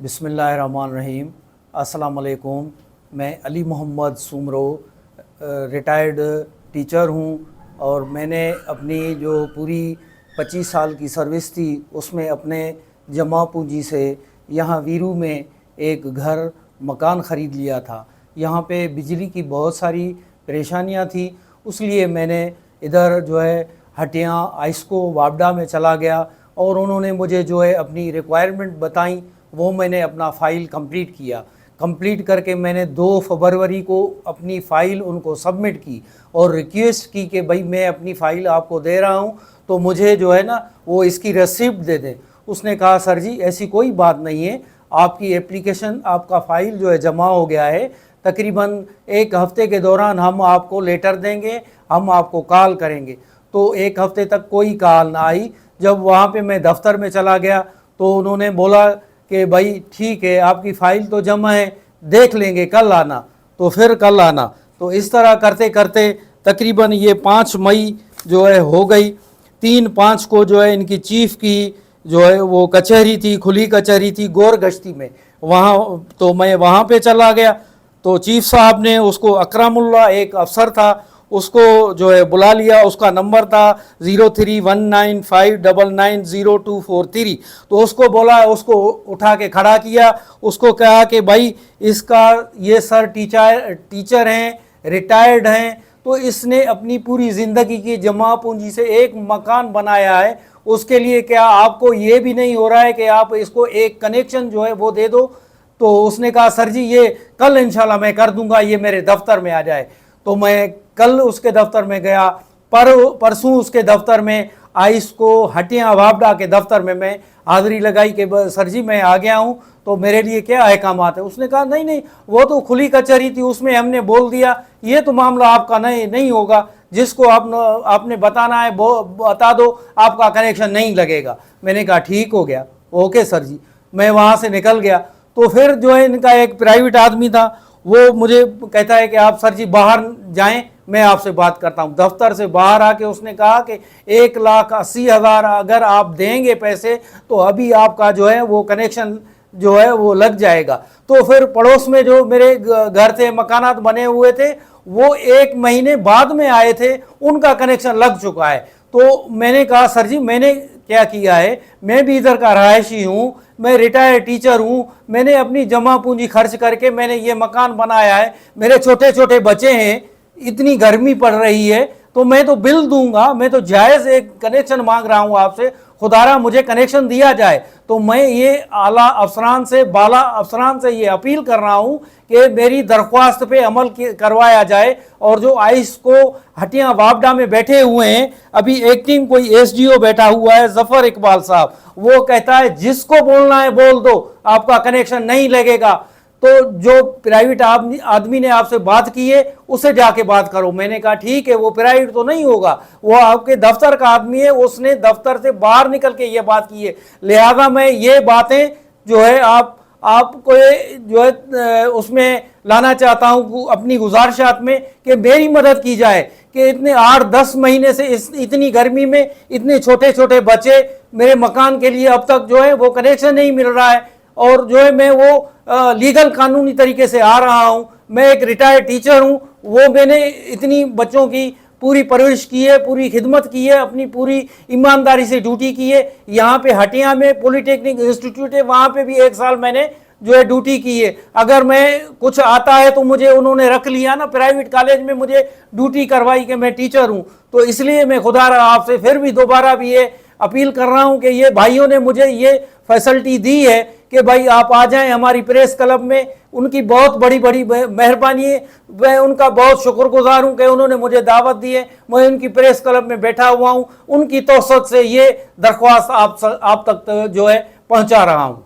बिस्मिल्लाहिर्रहमानिर्रहीम। अस्सलाम वालेकुम। मैं अली मोहम्मद सुमरो रिटायर्ड टीचर हूँ और मैंने अपनी जो पूरी 25 साल की सर्विस थी उसमें अपने जमा पूंजी से यहाँ वीरू में एक घर मकान ख़रीद लिया था। यहाँ पे बिजली की बहुत सारी परेशानियाँ थी, उसलिए मैंने इधर जो है हटिया आइस्को वापडा में चला गया और उन्होंने मुझे जो है अपनी रिक्वायरमेंट बताई, वो मैंने अपना फ़ाइल कंप्लीट किया। कंप्लीट करके मैंने 2 फरवरी को अपनी फ़ाइल उनको सबमिट की और रिक्वेस्ट की कि भाई मैं अपनी फ़ाइल आपको दे रहा हूँ तो मुझे जो है ना वो इसकी रिसिप्ट दे दें। उसने कहा सर जी ऐसी कोई बात नहीं है, आपकी एप्लीकेशन आपका फ़ाइल जो है जमा हो गया है, तकरीबन 1 हफ़्ते के दौरान हम आपको लेटर देंगे, हम आपको कॉल करेंगे। तो 1 हफ़्ते तक कोई कॉल ना आई। जब वहाँ पे मैं दफ़्तर में चला गया तो उन्होंने बोला कि भाई ठीक है आपकी फ़ाइल तो जमा है, देख लेंगे, कल आना। तो फिर कल आना। तो इस तरह करते करते तकरीबन ये 5 मई जो है हो गई। 3-5 को जो है इनकी चीफ़ की जो है वो कचहरी थी, खुली कचहरी थी गोर गश्ती में, वहाँ तो मैं वहाँ पे चला गया। तो चीफ़ साहब ने उसको अकरामुल्ला एक अफसर था उसको जो है बुला लिया। उसका नंबर था 031959904243। तो उसको बोला, उसको उठा के खड़ा किया, उसको कहा कि भाई इसका ये सर टीचर हैं, रिटायर्ड हैं, तो इसने अपनी पूरी ज़िंदगी की जमा पूंजी से एक मकान बनाया है, उसके लिए क्या आपको ये भी नहीं हो रहा है कि आप इसको एक कनेक्शन जो है वो दे दो। तो उसने कहा सर जी ये कल इंशाल्लाह मैं कर दूंगा, ये मेरे दफ्तर में आ जाए। तो मैं कल उसके दफ्तर में गया, परसों उसके दफ्तर में आइस्को हटिया वापडा के दफ्तर में मैं हाज़िरी लगाई कि सर जी मैं आ गया हूँ, तो मेरे लिए क्या अहकामात है। उसने कहा नहीं नहीं वो तो खुली कचहरी थी, उसमें हमने बोल दिया, ये तो मामला आपका नहीं होगा, जिसको आपने बताना है वो बता दो, आपका कनेक्शन नहीं लगेगा। मैंने कहा ठीक हो गया, ओके सर जी। मैं वहाँ से निकल गया। तो फिर जो है इनका एक प्राइवेट आदमी था, वो मुझे कहता है कि आप सर जी बाहर जाएं, मैं आपसे बात करता हूं। दफ्तर से बाहर आके उसने कहा कि 1,80,000 अगर आप देंगे पैसे तो अभी आपका जो है वो कनेक्शन जो है वो लग जाएगा। तो फिर पड़ोस में जो मेरे घर थे, मकानात बने हुए थे, वो 1 महीने बाद में आए थे, उनका कनेक्शन लग चुका है। तो मैंने कहा सर जी मैंने क्या किया है, मैं भी इधर का रहायशी हूँ, मैं रिटायर्ड टीचर हूँ, मैंने अपनी जमा पूंजी खर्च करके मैंने ये मकान बनाया है, मेरे छोटे छोटे बच्चे हैं, इतनी गर्मी पड़ रही है, तो मैं तो बिल दूंगा, मैं तो जायज़ एक कनेक्शन मांग रहा हूँ आपसे, खुदारा मुझे कनेक्शन दिया जाए। तो मैं ये आला अफसरान से, बाला अफसरान से ये अपील कर रहा हूँ कि मेरी दरख्वास्त पे अमल करवाया जाए। और जो आइस को हटिया वापडा में बैठे हुए हैं, अभी एक्टिंग कोई SDO बैठा हुआ है जफ़र इकबाल साहब, वो कहता है जिसको बोलना है बोल दो, आपका कनेक्शन नहीं लगेगा। तो जो प्राइवेट आदमी ने आपसे बात की है उससे जाके बात करो। मैंने कहा ठीक है, वो प्राइवेट तो नहीं होगा, वो आपके दफ्तर का आदमी है, उसने दफ्तर से बाहर निकल के ये बात की है। लिहाजा मैं ये बातें जो है आपको जो है उसमें लाना चाहता हूँ अपनी गुजारिशात में कि मेरी मदद की जाए कि इतने 8-10 महीने से इतनी गर्मी में इतने छोटे छोटे बच्चे, मेरे मकान के लिए अब तक जो है वो कनेक्शन नहीं मिल रहा है। और जो है मैं वो लीगल कानूनी तरीके से आ रहा हूँ, मैं एक रिटायर्ड टीचर हूँ, वो मैंने इतनी बच्चों की पूरी परवरिश की है, पूरी खिदमत की है, अपनी पूरी ईमानदारी से ड्यूटी की है। यहाँ पे हटिया में पॉलिटेक्निक इंस्टीट्यूट है, वहाँ पे भी 1 साल मैंने जो है ड्यूटी की है। अगर मैं कुछ आता है तो मुझे उन्होंने रख लिया ना, प्राइवेट कॉलेज में मुझे ड्यूटी करवाई कि मैं टीचर हूँ। तो इसलिए मैं खुदा आपसे फिर भी दोबारा भी ये अपील कर रहा हूँ कि ये भाइयों ने मुझे ये फैसिलिटी दी है कि भाई आप आ जाएं हमारी प्रेस क्लब में। उनकी बहुत बड़ी बड़ी मेहरबानी है, मैं उनका बहुत शुक्रगुजार हूँ कि उन्होंने मुझे दावत दी है, मैं उनकी प्रेस क्लब में बैठा हुआ हूँ, उनकी तौसत से ये दरख्वास्त आप तक जो है पहुँचा रहा हूँ।